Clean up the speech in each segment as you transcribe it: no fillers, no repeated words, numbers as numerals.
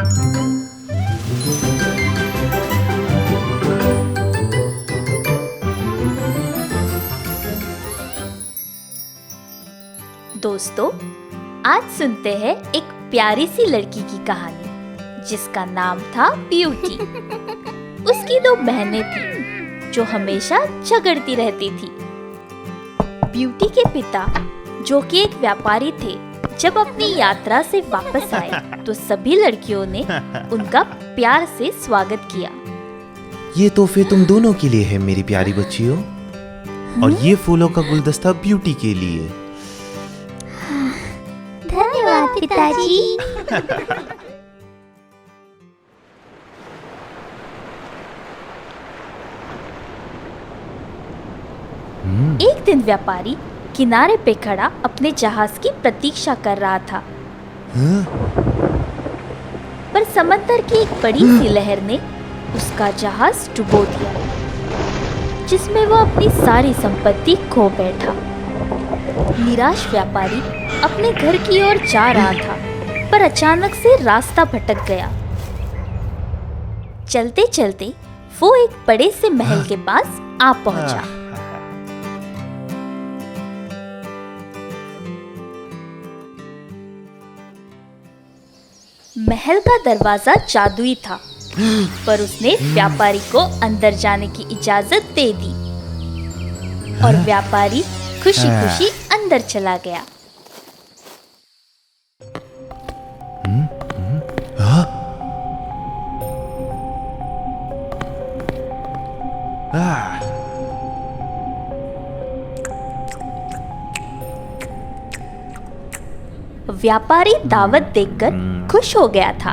दोस्तों, आज सुनते हैं एक प्यारी सी लड़की की कहानी जिसका नाम था ब्यूटी। उसकी दो बहनें थीं जो हमेशा झगड़ती रहती थी। ब्यूटी के पिता, जो कि एक व्यापारी थे, जब अपनी यात्रा से वापस आए तो सभी लड़कियों ने उनका प्यार से स्वागत किया। ये तोहफे तुम दोनों के लिए है मेरी प्यारी बच्चियों, और ये फूलों का गुलदस्ता ब्यूटी के लिए। धन्यवाद पिताजी। एक दिन व्यापारी किनारे पे खड़ा अपने जहाज की प्रतीक्षा कर रहा था। पर समंदर की एक बड़ी सी लहर ने उसका जहाज डुबो दिया, जिसमें वो अपनी सारी संपत्ति खो बैठा। निराश व्यापारी अपने घर की ओर जा रहा था, पर अचानक से रास्ता भटक गया। चलते चलते वो एक बड़े से महल के पास आ पहुंचा। महल का दरवाजा जादुई था, पर उसने व्यापारी को अंदर जाने की इजाजत दे दी और व्यापारी खुशी खुशी अंदर चला गया। व्यापारी दावत देखकर खुश हो गया था,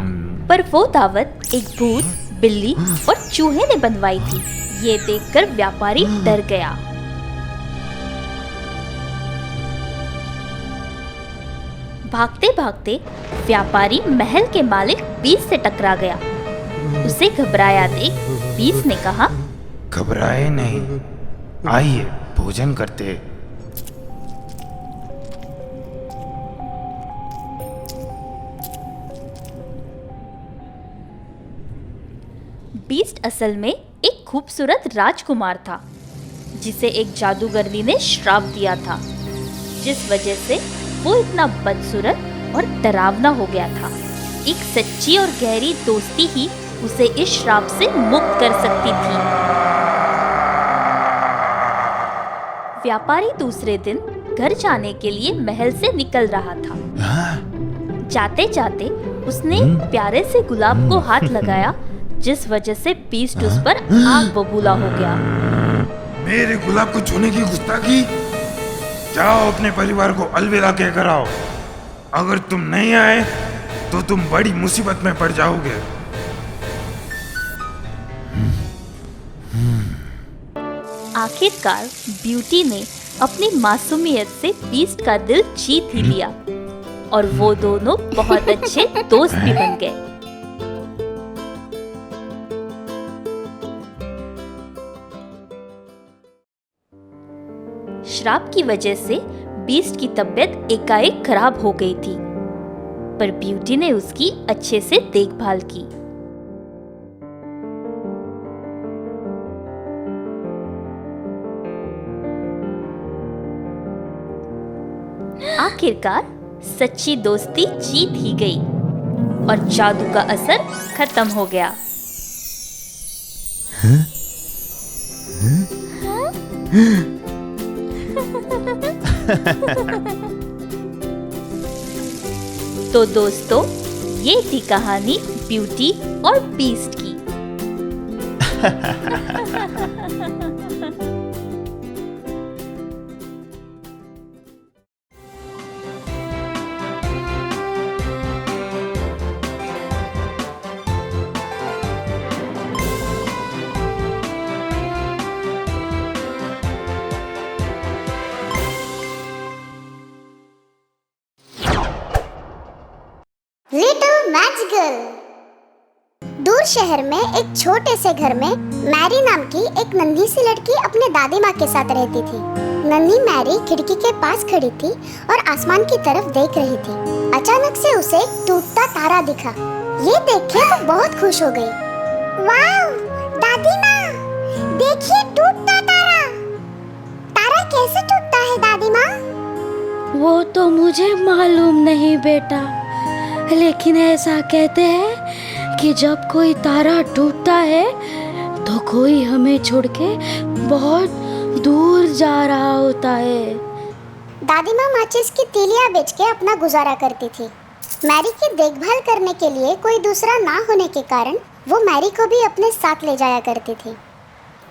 पर वो दावत एक भूत, बिल्ली और चूहे ने बनवाई थी। ये देखकर व्यापारी डर गया। भागते भागते व्यापारी महल के मालिक बीस से टकरा गया। उसे घबराया देख बीस ने कहा, घबराए नहीं, आइए भोजन करते। बीस्ट असल में एक खूबसूरत राजकुमार था, जिसे एक जादूगरनी ने श्राप दिया था, जिस वजह से वो इतना बदसूरत और डरावना हो गया था। एक सच्ची और गहरी दोस्ती ही उसे इस श्राप से मुक्त कर सकती थी। व्यापारी दूसरे दिन घर जाने के लिए महल से निकल रहा था। जाते जाते उसने प्यारे से गुलाब को हाथ लगाया, जिस वजह से बीस्ट उस पर आग बबूला हो गया। मेरे गुलाब को छूने की गुस्ताखी! जाओ अपने परिवार को अलविदा कहकर आओ। अगर तुम नहीं आए तो तुम बड़ी मुसीबत में पड़ जाओगे। आखिरकार ब्यूटी ने अपनी मासूमियत से बीस्ट का दिल जीत ही लिया और वो दोनों बहुत अच्छे दोस्त भी बन गए। श्राप की वजह से बीस्ट की तबीयत एकाएक खराब हो गई थी, पर ब्यूटी ने उसकी अच्छे से देखभाल की। आखिरकार सच्ची दोस्ती जीत ही गई और जादू का असर खत्म हो गया। तो दोस्तों, ये थी कहानी ब्यूटी और बीस्ट की। Little magical. दूर शहर में एक छोटे से घर में मैरी नाम की एक नन्ही सी लड़की अपने दादी माँ के साथ रहती थी। नन्ही मैरी खिड़की के पास खड़ी थी और आसमान की तरफ देख रही थी। अचानक से उसे एक टूटता तारा दिखा। ये देख के वो बहुत खुश हो गई। वाह दादी माँ, देखिए टूटता तारा। तारा कैसे टूटता है दादी माँ? वो तो मुझे मालूम नहीं बेटा, लेकिन ऐसा कहते हैं कि जब कोई तारा टूटता है तो कोई हमें छोड़ के बहुत दूर जा रहा होता है। दादी माँ माचिस की तीलियां बेच के अपना गुजारा करती थी। मैरी की देखभाल करने के लिए कोई दूसरा ना होने के कारण वो मैरी को भी अपने साथ ले जाया करती थी।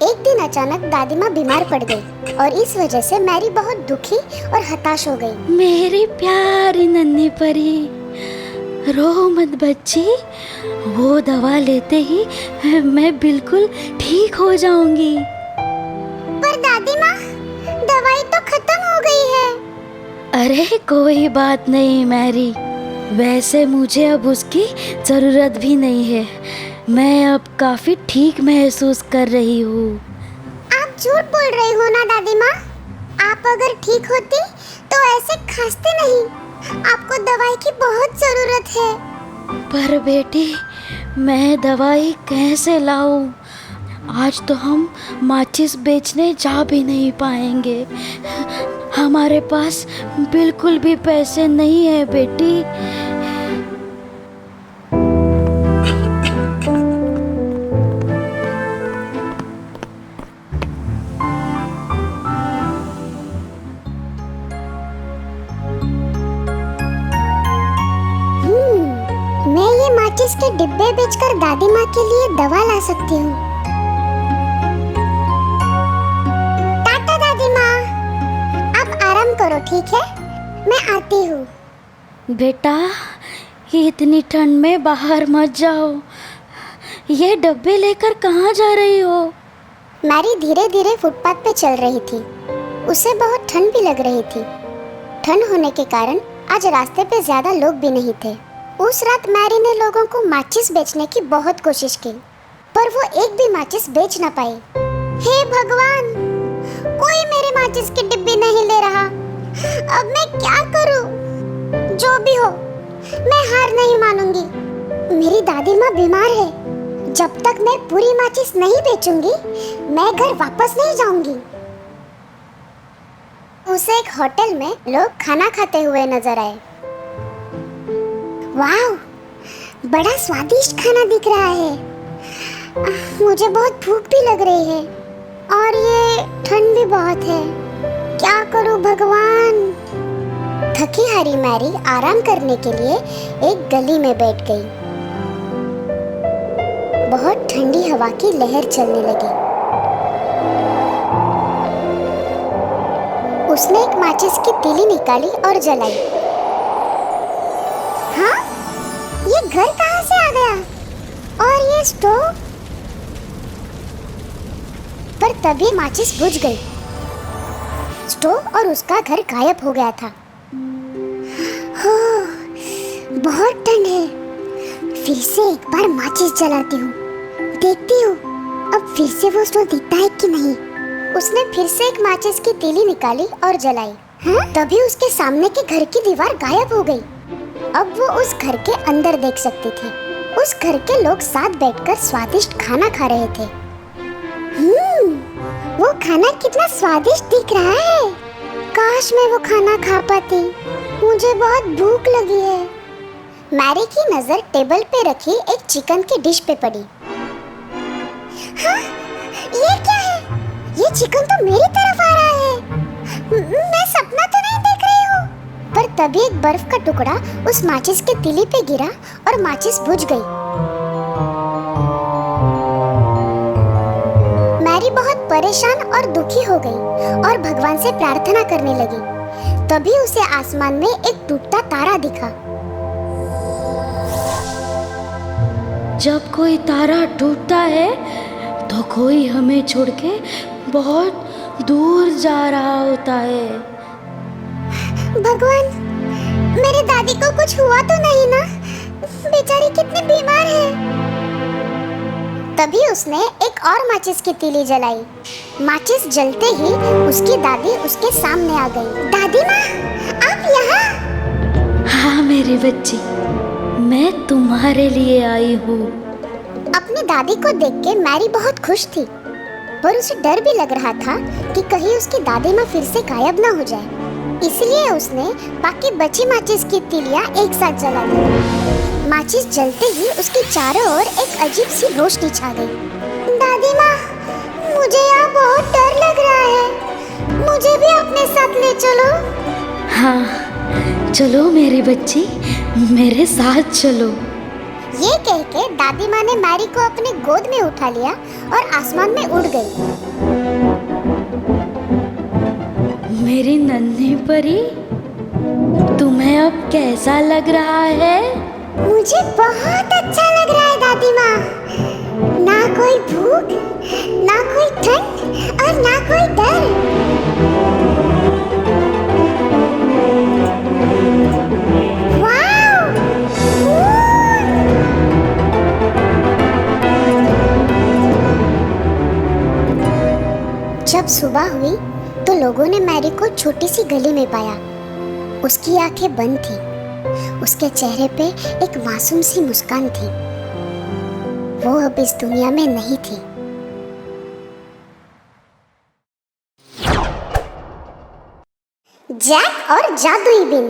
एक दिन अचानक दादी माँ बीमार पड़ गई और इस वजह से मैरी बहुत दुखी और हताश हो गई। मेरी प्यारी नन्ही परी, रो मत बच्ची, वो दवा लेते ही मैं बिल्कुल ठीक हो जाऊंगी। पर दादी माँ, दवाई तो खत्म हो गई है। अरे कोई बात नहीं मैरी, वैसे मुझे अब उसकी जरूरत भी नहीं है। मैं अब काफी ठीक महसूस कर रही हूँ। आप झूठ बोल रही हो ना दादी माँ? आप अगर ठीक होती तो ऐसे खांसते नहीं। आपको दवाई की बहुत जरूरत है। पर बेटी, मैं दवाई कैसे लाऊं? आज तो हम माचिस बेचने जा भी नहीं पाएंगे। हमारे पास बिल्कुल भी पैसे नहीं है बेटी। मैं ये माचिस के डिब्बे बेचकर दादी माँ के लिए दवा ला सकती हूँ। टाटा दादी माँ, आप आराम करो ठीक है? मैं आती हूँ। बेटा, इतनी ठंड में बाहर मत जाओ। ये डब्बे लेकर कहाँ जा रही हो? मैरी धीरे धीरे फुटपाथ पे चल रही थी। उसे बहुत ठंड भी लग रही थी। ठंड होने के कारण आज रास्ते पे ज्यादा लोग भी नहीं थे। उस रात मैरी ने लोगों को माचिस बेचने की बहुत कोशिश की, पर वो एक भी माचिस बेच ना पाई। हे भगवान, कोई मेरे माचिस की डिब्बी नहीं ले रहा। अब मैं क्या करूं? जो भी हो, मैं हार नहीं मानूंगी। मेरी दादी माँ बीमार है। जब तक मैं पूरी माचिस नहीं बेचूंगी, मैं घर वापस नहीं जाऊंगी। उसे एक होटल में लोग खाना खाते हुए नजर आए। वाह, बड़ा स्वादिष्ट खाना दिख रहा है। मुझे बहुत भूख भी लग रही है और ये ठंड भी बहुत है। क्या करूं भगवान? थकी हारी मैरी आराम करने के लिए एक गली में बैठ गई। बहुत ठंडी हवा की लहर चलने लगी। उसने एक माचिस की तीली निकाली और जलाई। हाँ, ये घर कहाँ से आ गया? और ये स्टोव? पर तभी माचिस बुझ गई। स्टोव और उसका घर गायब हो गया था। हो, बहुत ठंड है। फिर से एक बार माचिस जलाती हूँ, देखती हूँ अब फिर से वो स्टोव दिखता है कि नहीं। उसने फिर से एक माचिस की तीली निकाली और जलाई। हाँ? तभी उसके सामने के घर की दीवार गायब हो गई। अब वो उस घर के अंदर देख सकती थी। उस घर के लोग साथ बैठकर स्वादिष्ट खाना खा रहे थे। वो खाना कितना स्वादिष्ट दिख रहा है। काश मैं वो खाना खा पाती। मुझे बहुत भूख लगी है। मैरी की नजर टेबल पे रखी एक चिकन की डिश पे पड़ी। हाँ, ये क्या है? ये चिकन तो मेरी तरफ आ रहा है। मैं सपना तो नहीं देख रही हूँ। पर तभी एक बर्फ का टुकड़ा उस माचिस के तीली पे गिरा और माचिस बुझ गई। मैरी बहुत परेशान और दुखी हो गई और भगवान से प्रार्थना करने लगी। तभी उसे आसमान में एक टूटता तारा दिखा। जब कोई तारा टूटता है तो कोई हमें छोड़ के बहुत दूर जा रहा होता है। भगवान, मेरी दादी को कुछ हुआ तो नहीं ना? बेचारी कितनी बीमार है। तभी उसने एक और माचिस की तीली जलाई। माचिस जलते ही उसकी दादी उसके सामने आ गई। दादी माँ, आप यहाँ? हाँ मेरी बच्ची, मैं तुम्हारे लिए आई हूँ। अपनी दादी को देख के मैरी बहुत खुश थी, पर उसे डर भी लग रहा था कि कहीं उसकी दादी माँ फिर से गायब ना हो जाए। इसलिए उसने बाकी बची माचिस की तीलियां एक साथ जला दी। माचिस जलते ही उसके चारों ओर एक अजीब सी रोशनी छा गई। दादी माँ, मुझे यहाँ बहुत डर लग रहा है, मुझे भी अपने साथ ले चलो। हाँ चलो मेरी बच्ची, मेरे साथ चलो। ये कह के दादी माँ ने मैरी को अपने गोद में उठा लिया और आसमान में उड़ गई। मेरी नन्ही परी, तुम्हें अब कैसा लग रहा है? मुझे बहुत अच्छा लग रहा है दादी माँ। ना कोई भूख, ना कोई ठंड और ना कोई डर। वाव! जब सुबह हुई तो लोगों ने मैरी को छोटी सी गली में पाया। उसकी आंखें बंद थी, उसके चेहरे पे एक मासूम सी मुस्कान थी। वो अब इस दुनिया में नहीं थी। जैक और जादुई बिन।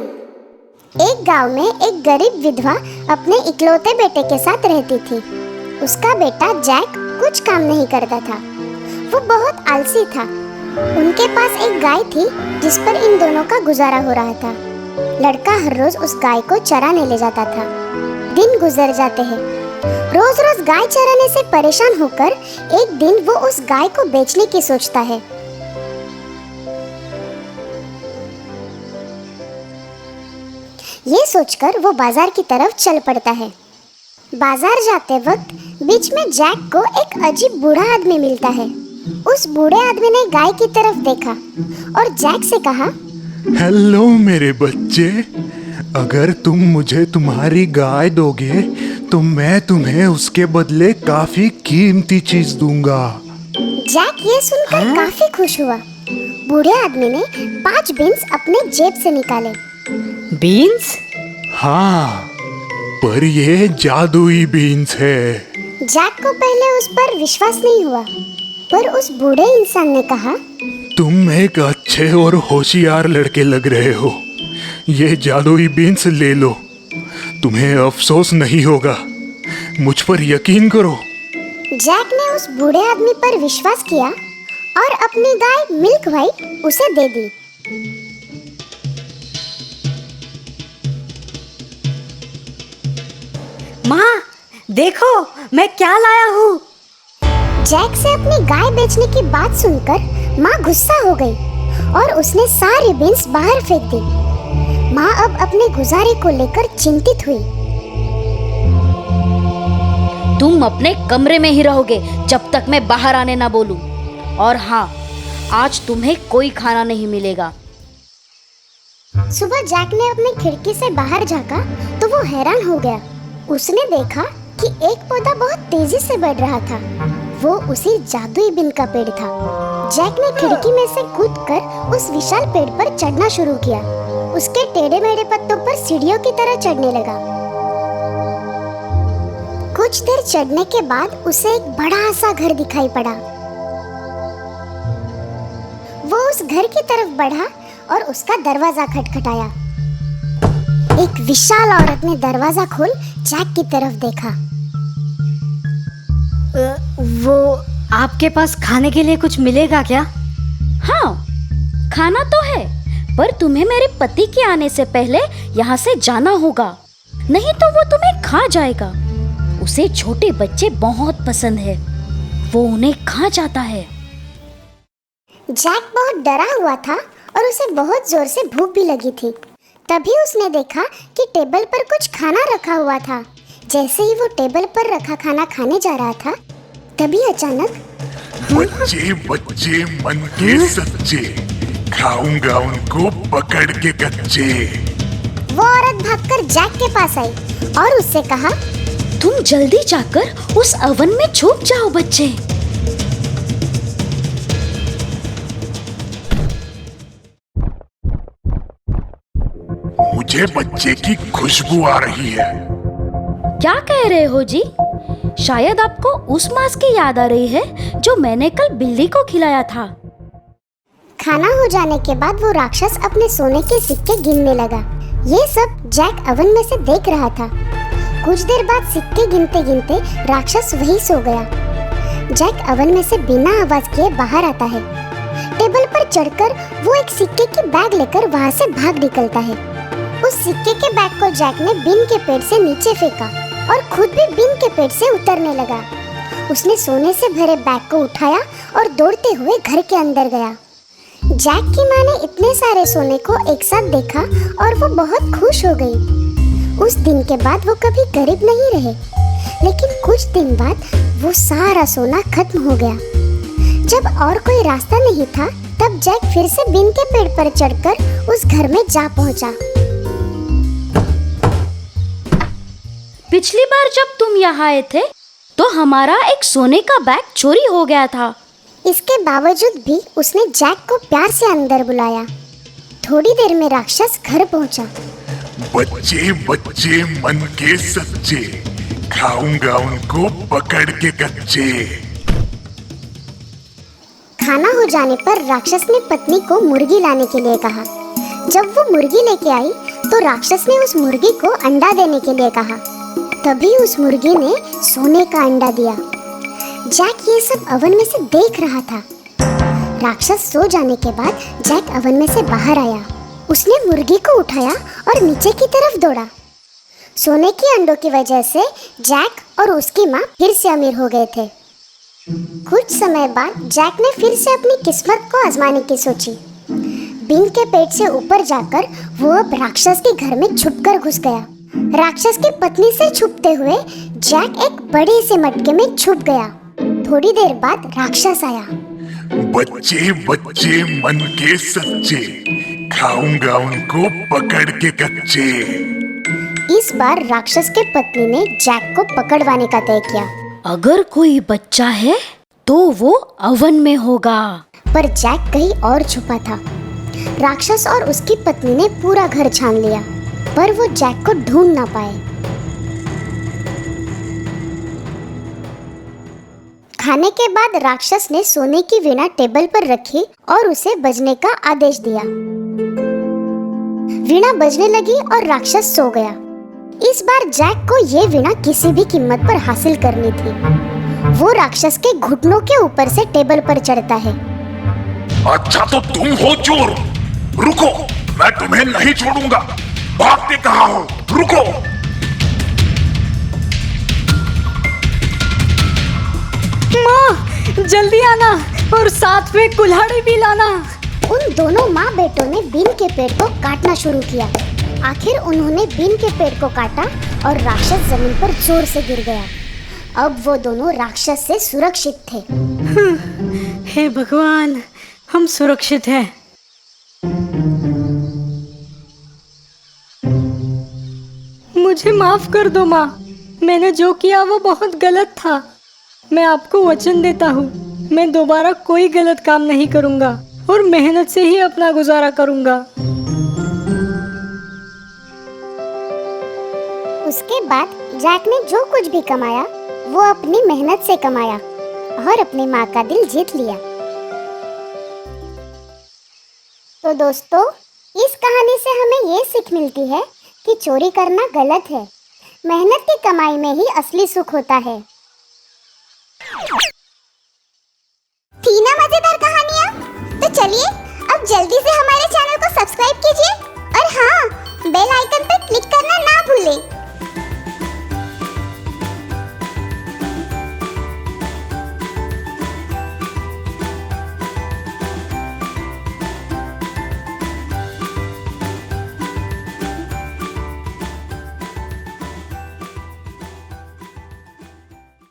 एक गांव में एक गरीब विधवा अपने इकलौते बेटे के साथ रहती थी। उसका बेटा जैक कुछ काम नहीं करता था, वो बहुत आलसी था। उनके पास एक गाय थी जिस पर इन दोनों का गुजारा हो रहा था। लड़का हर रोज उस गाय को चराने ले जाता था। दिन गुजर जाते हैं। रोज रोज गाय चराने से परेशान होकर एक दिन वो उस गाय को बेचने की सोचता है। ये सोचकर वो बाजार की तरफ चल पड़ता है। बाजार जाते वक्त बीच में जैक को एक अजीब बूढ़ा आदमी मिलता है। उस बूढ़े आदमी ने गाय की तरफ देखा और जैक से कहा, हेलो मेरे बच्चे, अगर तुम मुझे तुम्हारी गाय दोगे तो मैं तुम्हें उसके बदले काफी कीमती चीज दूंगा। जैक ये सुनकर काफी खुश हुआ। बूढ़े आदमी ने 5 बीन्स अपने जेब से निकाले। बीन्स? हाँ, पर ये जादुई बीन्स है। जैक को पहले उस पर विश्वास नहीं हुआ, पर उस बूढ़े इंसान ने कहा, तुम एक अच्छे और होशियार लड़के लग रहे हो। ये जादुई बीन्स ले लो, तुम्हें अफसोस नहीं होगा। मुझ पर यकीन करो। जैक ने उस बूढ़े आदमी पर विश्वास किया और अपनी गाय मिल्क व्हाइट उसे दे दी। माँ देखो, मैं क्या लाया हूँ। जैक से अपनी गाय बेचने की बात सुनकर माँ गुस्सा हो गई और उसने सारी बीन्स बाहर फेंक दी। माँ अब अपने गुजारे को लेकर चिंतित हुई। तुम अपने कमरे में ही रहोगे जब तक मैं बाहर आने ना बोलूं। और हाँ, आज तुम्हें कोई खाना नहीं मिलेगा। सुबह जैक ने अपनी खिड़की से बाहर झांका तो वो हैरान हो गया। उसने देखा कि एक पौधा बहुत तेजी से बढ़ रहा था। वो उसी जादुई बिन का पेड़ था। जैक ने खिड़की में से कूदकर उस विशाल पेड़ पर चढ़ना शुरू किया। उसके टेढ़े मेढ़े पत्तों पर सीढ़ियों की तरह चढ़ने लगा। कुछ देर चढ़ने के बाद उसे एक बड़ा सा घर दिखाई पड़ा। वो उस घर की तरफ बढ़ा और उसका दरवाजा खटखटाया। एक विशाल औरत ने दरवाजा खोल जैक की तरफ देखा। वो आपके पास खाने के लिए कुछ मिलेगा क्या? हाँ, खाना तो है, पर तुम्हें मेरे पति के आने से पहले यहाँ से जाना होगा, नहीं तो वो तुम्हें खा जाएगा। उसे छोटे बच्चे बहुत पसंद है, वो उन्हें खा जाता है। जैक बहुत डरा हुआ था और उसे बहुत जोर से भूख भी लगी थी। तभी उसने देखा कि टेबल पर कुछ खाना रखा हुआ था। जैसे ही वो टेबल पर रखा खाना खाने जा रहा था, तभी अचानक बच्चे बच्चे मन के सच्चे, खाऊंगा उनको पकड़ के कच्चे। वो औरत भागकर जैक के पास आई और उससे कहा, तुम जल्दी जाकर उस ओवन में छुप जाओ बच्चे। मुझे बच्चे की खुशबू आ रही है। क्या कह रहे हो जी? शायद आपको उस मांस की याद आ रही है जो मैंने कल बिल्ली को खिलाया था। खाना हो जाने के बाद वो राक्षस अपने सोने के सिक्के गिनने लगा। ये सब जैक ओवन में से देख रहा था। कुछ देर बाद सिक्के गिनते गिनते राक्षस वहीं सो गया। जैक ओवन में से बिना आवाज किए बाहर आता है। टेबल पर चढ़कर वो एक सिक्के की बैग लेकर वहाँ से भाग निकलता है। उस सिक्के के बैग को जैक ने बिन के पेड़ से नीचे फेंका और खुद भी बिन के पेड़ से उतरने लगा। उसने सोने से भरे बैग को उठाया और दौड़ते हुए घर के अंदर गया। जैक की माँ ने इतने सारे सोने को एक साथ देखा और वो बहुत खुश हो गई। उस दिन के बाद वो कभी गरीब नहीं रहे, लेकिन कुछ दिन बाद वो सारा सोना खत्म हो गया। जब और कोई रास्ता नहीं था, तब जैक फिर से बिन के पेड़ पर चढ़कर उस घर में जा पहुंचा। पिछली बार जब तुम यहाँ आए थे तो हमारा एक सोने का बैग चोरी हो गया था। इसके बावजूद भी उसने जैक को प्यार से अंदर बुलाया। थोड़ी देर में राक्षस घर पहुंचा। बच्चे बच्चे मन के सच्चे, खाऊंगा उनको पकड़ के कच्चे। खाना हो जाने पर राक्षस ने पत्नी को मुर्गी लाने के लिए कहा। जब वो मुर्गी लेके आई तो राक्षस ने उस मुर्गी को अंडा देने के लिए कहा। तभी उस मुर्गी ने सोने का अंडा दिया। जैक ये सब ओवन में से देख रहा था। राक्षस सो जाने के बाद जैक ओवन में से बाहर आया। उसने मुर्गी को उठाया और नीचे की तरफ दौड़ा। सोने के अंडों की वजह से जैक और उसकी माँ फिर से अमीर हो गए थे। कुछ समय बाद जैक ने फिर से अपनी किस्मत को आजमाने की सोची। बिन के पेट से ऊपर जाकर वो अब राक्षस के घर में छुपकर घुस गया। राक्षस की पत्नी से छुपते हुए जैक एक बड़े से मटके में छुप गया। थोड़ी देर बाद राक्षस आया। बच्चे बच्चे मन के सच्चे, खाऊंगा उनको पकड़ के कच्चे। इस बार राक्षस के पत्नी ने जैक को पकड़वाने का तय किया। अगर कोई बच्चा है तो वो ओवन में होगा। पर जैक कहीं और छुपा था। राक्षस और उसकी पत्नी ने पूरा घर छान लिया, पर वो जैक को ढूंढ ना पाए। खाने के बाद राक्षस ने सोने की वीणा टेबल पर रखी और उसे बजने का आदेश दिया। वीणा बजने लगी और राक्षस सो गया। इस बार जैक को ये वीणा किसी भी कीमत पर हासिल करनी थी। वो राक्षस के घुटनों के ऊपर से टेबल पर चढ़ता है। अच्छा तो तुम हो चोर, रुको, मैं तुम्हें नहीं छोड़ूंगा। भागते कहाँ हो, रुको। माँ जल्दी आना और साथ में कुल्हाड़ी भी लाना। उन दोनों माँ बेटों ने बिन के पेड़ को काटना शुरू किया। आखिर उन्होंने बिन के पेड़ को काटा और राक्षस जमीन पर जोर से गिर गया। अब वो दोनों राक्षस से सुरक्षित थे। हे भगवान, हम सुरक्षित हैं। मुझे माफ कर दो माँ, मैंने जो किया वो बहुत गलत था। मैं आपको वचन देता हूँ, मैं दोबारा कोई गलत काम नहीं करूँगा और मेहनत से ही अपना गुजारा करूँगा। उसके बाद जैक ने जो कुछ भी कमाया वो अपनी मेहनत से कमाया और अपनी माँ का दिल जीत लिया। तो दोस्तों, इस कहानी से हमें ये सीख मिलती है कि चोरी करना गलत है। मेहनत की कमाई में ही असली सुख होता है। थी ना मजेदार कहानियाँ? तो चलिए अब जल्दी से हमारे चैनल को सब्सक्राइब कीजिए और हाँ, बेल आइकन पर क्लिक करना ना भूलें।